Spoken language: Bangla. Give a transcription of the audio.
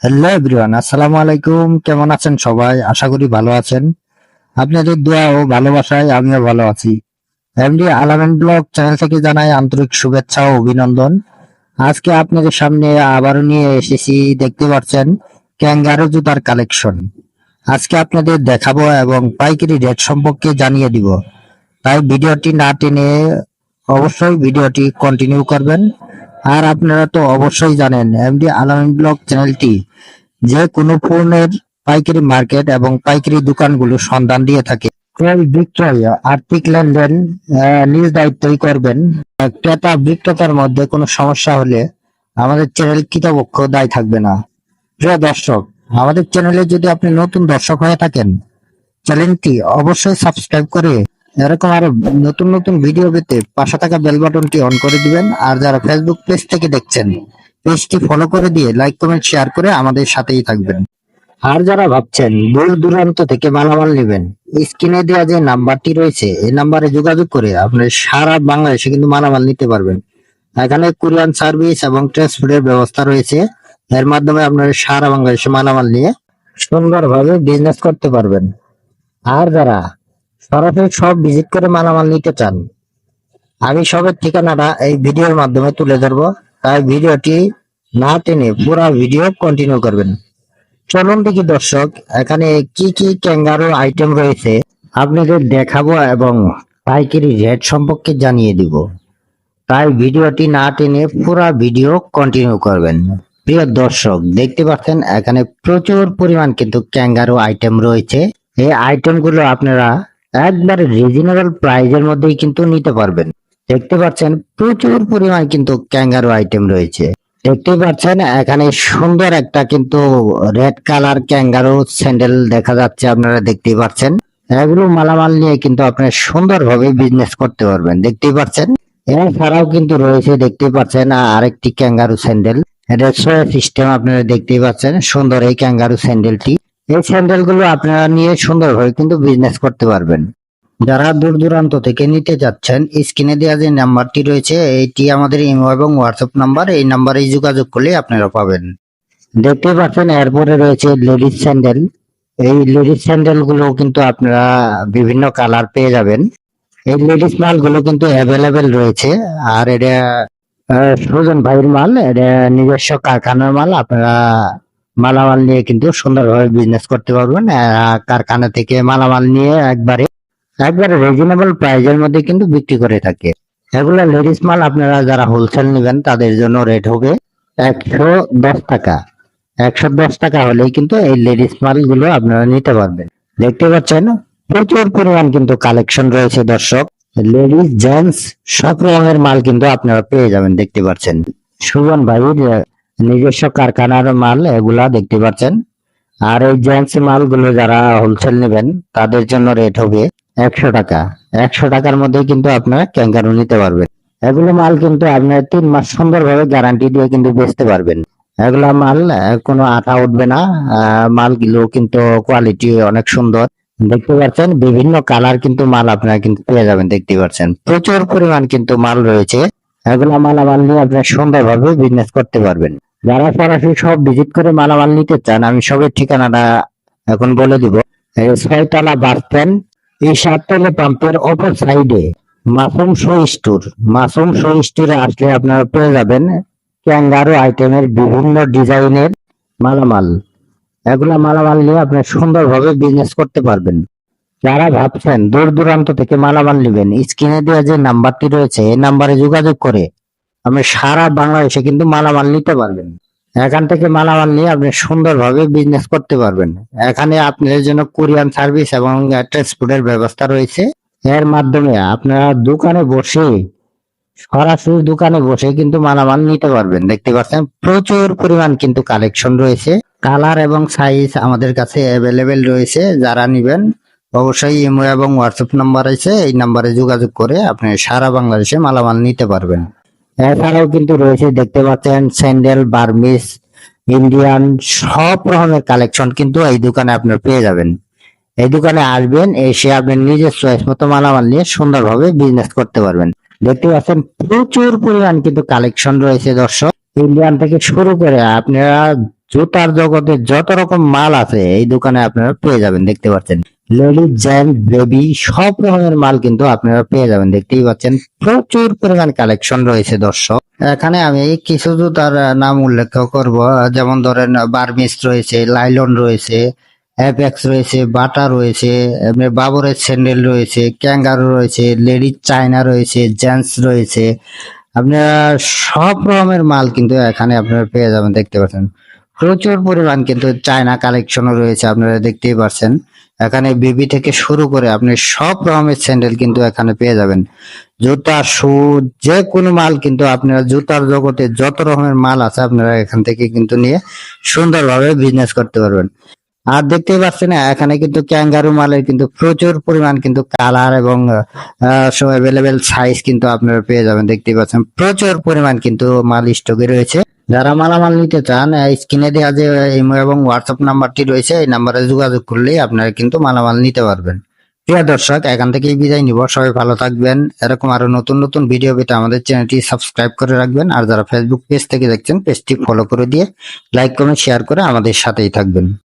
হ্যালো এভরিওয়ান, আসসালামু আলাইকুম। কেমন আছেন সবাই? আশা করি ভালো আছেন। আপনাদের দোয়া ও ভালোবাসায় আমিও ভালো আছি। এমডি আলামিন ব্লগ চ্যানেল থেকে জানাই আন্তরিক শুভেচ্ছা ও অভিনন্দন। আজকে আপনাদের সামনে আবারও নিয়ে এসেছি, দেখতে পাচ্ছেন ক্যাঙ্গারু জুতার কালেকশন। আজকে আপনাদের দেখাবো এবং পাইকারি রেট সম্পর্কে জানিয়ে দিব। তাই ভিডিওটি না টেনে অবশ্যই ভিডিওটি কন্টিনিউ করবেন। আর আপনারা তো অবশ্যই জানেন এমডি আলামিন ব্লগ চ্যানেলটি যে কোনো পণ্যের পাইকারি মার্কেট এবং পাইকারি দোকানগুলো সন্ধান দিয়ে থাকে। ক্রয় বিক্রয় আর্থিক লেনদেন নিজ দায়িত্বই করবেন। ক্রেতা বিক্রেতার মধ্যে কোনো সমস্যা হলে আমাদের চ্যানেল কর্তৃপক্ষ দায়ী থাকবে না। প্রিয় দর্শক, আমাদের চ্যানেলে যদি আপনি নতুন দর্শক হয়ে থাকেন, চ্যানেলটি অবশ্যই সাবস্ক্রাইব করে এরকম আরো নতুন নতুন ভিডিও পেতে পাশে থাকা বেল বাটনটি অন করে দিবেন। আর যারা ফেসবুক পেজ থেকে দেখছেন, পেজটি ফলো করে দিয়ে লাইক কমেন্ট শেয়ার করে আমাদের সাথেই থাকবেন। আর যারা ভাবছেন দূর দূরান্ত থেকে মালামাল নেবেন, স্ক্রিনে দেওয়া যে নাম্বারটি রয়েছে এই নাম্বারে যোগাযোগ করে আপনি সারা বাংলাদেশে কিন্তু মালামাল নিতে পারবেন। এখানে কুরিয়ান সার্ভিস এবং ট্রান্সপোর্টের ব্যবস্থা রয়েছে। এর মাধ্যমে আপনারা সারা বাংলাদেশে মালামাল নিয়ে সুন্দরভাবে বিজনেস করতে পারবেন। আর যারা সরাসরি সব ভিজিট করে মালামাল নিতে চান, আমি সবের ঠিকানাটা এই ভিডিওর মাধ্যমে তুলে ধরবো। তাই ভিডিওটি না টেনে পুরো ভিডিও কন্টিনিউ করবেন। চলুন দেখি দর্শক, এখানে কি কি ক্যাঙ্গারু আইটেম রয়েছে আপনাদের দেখাবো এবং পাইকারি রেট সম্পর্কে জানিয়ে দিব। তাই ভিডিওটি না টেনে পুরো ভিডিও কন্টিনিউ করবেন। প্রিয় দর্শক, দেখতে পাচ্ছেন এখানে প্রচুর পরিমাণ কিন্তু ক্যাঙ্গারু আইটেম রয়েছে। এই আইটেমগুলো আপনারা একবারে রিজনেবল প্রাইজের মধ্যেই কিন্তু নিতে পারবেন। দেখতে পাচ্ছেন প্রচুর পরিমাণ কিন্তু ক্যাঙ্গারু আইটেম রয়েছে। দেখতে পাচ্ছেন এখানে সুন্দর একটা কিন্তু রেড কালার ক্যাঙ্গারু স্যান্ডেল দেখা যাচ্ছে, আপনারা দেখতেই পাচ্ছেন। এগুলো মালামাল নিয়ে কিন্তু আপনারা সুন্দরভাবে বিজনেস করতে পারবেন, দেখতেই পাচ্ছেন। এছাড়াও কিন্তু রয়েছে, দেখতেই পাচ্ছেন, আরেকটি ক্যাঙ্গারু স্যান্ডেল। এটা সোয়া সিস্টেম, আপনারা দেখতেই পাচ্ছেন। সুন্দর এই ক্যাঙ্গারু স্যান্ডেলটি। এই স্যান্ডেল গুলো আপনারা নিয়ে সুন্দরভাবে কিন্তু বিজনেস করতে পারবেন। যারা দূর দূরান্ত থেকে নিতে যাচ্ছেন, স্ক্রিনে দেওয়া যে নাম্বারটি রয়েছে এইটি আমাদের ইমো এবং হোয়াটসঅ্যাপ নাম্বার। এই নাম্বারে যোগাযোগ করলে আপনারা পাবেন। দেখতে পাচ্ছেন এরপরে রয়েছে লেডিস স্যান্ডেল। এই লেডিস স্যান্ডেল গুলো কিন্তু আপনারা বিভিন্ন কালার পেয়ে যাবেন। এই লেডিস মাল গুলো কিন্তু অ্যাভেলেবেল রয়েছে। আর এটা সুজন ভাইয়ের মাল, এটা নিজস্ব কারখানার মাল। আপনারা মালামাল নিয়ে কিন্তু সুন্দরভাবে বিজনেস করতে পারবেন। কারখানা থেকে মালামাল নিয়ে একবারে একবারে রিজনেবল প্রাইজের মধ্যে কিন্তু বিক্রি করে থাকে। এগুলা লেডিস মাল আপনারা যারা হোলসেল নেবেন তাদের জন্য রেট হবে 110 টাকা। 110 টাকা হলেই কিন্তু এই লেডিস মাল গুলো আপনারা নিতে পারবেন। দেখতে পাচ্ছেন প্রচুর পরিমাণ কিন্তু কালেকশন রয়েছে দর্শক। লেডিস জেন্টস সব রকমের মাল কিন্তু আপনারা পেয়ে যাবেন, দেখতে পাচ্ছেন। সুমন ভাইয়ের নিজস্ব কারখানার মাল এগুলা দেখতে পাচ্ছেন। আর এই জেন্টস মালগুলো যারা হোলসেল নেবেন তাদের জন্য রেট হবে 100 টাকা। 100 টাকার মধ্যে কিন্তু আপনারা ক্যাঙ্গারু নিতে পারবেন। এগুলো মাল কিন্তু আপনার 3 মাস সুন্দরভাবে গ্যারান্টি দিয়ে কিন্তু বেচতে পারবেন। এগুলা মাল কোনো আঠা উঠবে না। মালগুলো কিন্তু কোয়ালিটি অনেক সুন্দর, দেখতে পাচ্ছেন। বিভিন্ন কালার কিন্তু মাল আপনারা কিন্তু পেয়ে যাবেন, দেখতে পাচ্ছেন। প্রচুর পরিমাণ কিন্তু মাল রয়েছে। এগুলা মালামাল নিয়ে আপনারা সুন্দরভাবে বিজনেস করতে পারবেন। যারা সরাসরি সব ভিজিট করে মালামাল নিতে চান, আমি সবের ঠিকানাটা এখন বলে দিব। এই 6 তলা বাস স্ট্যান্ড, এই 7 তলা পাম্পের অপর সাইডে Masum show store. Masum show স্টোরে আসলে আপনারা পেয়ে যাবেন ক্যাঙ্গারু আইটেমের বিভিন্ন ডিজাইনের মালামাল। এগুলা মালামাল নিয়ে আপনি সুন্দরভাবে বিজনেস করতে পারবেন। যারা ভাবছেন দূর দূরান্ত থেকে মালামাল নেবেন, স্ক্রিনে দেওয়া যে নাম্বারটি রয়েছে এই নাম্বারে যোগাযোগ করে আপনি সারা বাংলাদেশে কিন্তু মালামাল নিতে পারবেন। এখান থেকে মালামাল নিয়ে আপনি সুন্দরভাবে বিজনেস করতে পারবেন। এখানে আপনাদের জন্য কুরিয়ান সার্ভিস এবং ট্রান্সপোর্টের ব্যবস্থা রয়েছে। এর মাধ্যমে আপনারা দোকানে বসে সরাসরি দোকানে বসে কিন্তু মালামাল নিতে পারবেন, দেখতে পাচ্ছেন। প্রচুর পরিমাণ কিন্তু কালেকশন রয়েছে। কালার এবং সাইজ আমাদের কাছে অ্যাভেলেবেল রয়েছে। যারা নিবেন অবশ্যই ইমো এবং হোয়াটসঅ্যাপ নাম্বার আছে, এই নাম্বারে যোগাযোগ করে আপনি সারা বাংলাদেশে মালামাল নিতে পারবেন। এছাড়াও কিন্তু রয়েছে, দেখতে পাচ্ছেন, স্যান্ডেল, বার্মিস, ইন্ডিয়ান সব রকমের কালেকশন কিন্তু এই দোকানে আপনার পেয়ে যাবেন। এই দোকানে আসবেন, এসে আপনি নিজের চয়েস মতো মালামাল নিয়ে সুন্দরভাবে বিজনেস করতে পারবেন। দেখতে পাচ্ছেন প্রচুর পরিমাণ কিন্তু কালেকশন রয়েছে দর্শক। ইন্ডিয়ান থেকে শুরু করে আপনারা জুতার জগতে যত রকম মাল আছে এই দোকানে আপনারা পেয়ে যাবেন, দেখতে পাচ্ছেন। লেডিস জেন্টস বেবি সব রকমের মাল কিন্তু আপনারা পেয়ে যাবেন, দেখতেই পাচ্ছেন। প্রচুর পরিমাণ কালেকশন রয়েছে দর্শক। এখানে আমি কিছু জুতার নাম উল্লেখ করব, যেমন ধরেন বার্মিস রয়েছে, লাইলন রয়েছে, অ্যাপেক্স রয়েছে, বাটা রয়েছে, এমনি বাবরের স্যান্ডেল রয়েছে, ক্যাঙ্গারু রয়েছে, লেডিস চায়না রয়েছে, জেন্টস রয়েছে। আপনারা সব রকমের মাল কিন্তু এখানে আপনারা পেয়ে যাবেন, দেখতে পাচ্ছেন। প্রচুর পরিমাণ কিন্তু চায়না কালেকশনও রয়েছে, আপনারা দেখতেই পাচ্ছেন। এখানে বেবি থেকে শুরু করে আপনি সব রকমের স্যান্ডেল কিন্তু এখানে পেয়ে যাবেন। জুতা, শু, যে কোনো মাল কিন্তু আপনারা জুতার জগতে যত রকমের মাল আছে আপনারা এখান থেকে কিন্তু নিয়ে সুন্দরভাবে বিজনেস করতে পারবেন। আর দেখতেই পাচ্ছেন এখানে কিন্তু ক্যাঙ্গারু মালের কিন্তু প্রচুর পরিমাণ কিন্তু কালার এবং সব অ্যাভেলেবেল সাইজ কিন্তু আপনারা পেয়ে যাবেন, দেখতেই পাচ্ছেন। প্রচুর পরিমাণ কিন্তু মাল স্টকে রয়েছে। যারা মালামাল নিতে চান, স্ক্রিনে দেওয়া যে ইমো এবং হোয়াটসঅ্যাপ নাম্বারটি রয়েছে এই নাম্বারে যোগাযোগ করলেই আপনারা কিন্তু মালামাল নিতে পারবেন। প্রিয় দর্শক, এখান থেকেই বিদায় নিব। সবাই ভালো থাকবেন। এরকম আরো নতুন নতুন ভিডিও পেতে আমাদের চ্যানেলটি সাবস্ক্রাইব করে রাখবেন। আর যারা ফেসবুক পেজ থেকে দেখছেন, পেজটি ফলো করে দিয়ে লাইক কমেন্ট শেয়ার করে আমাদের সাথেই থাকবেন।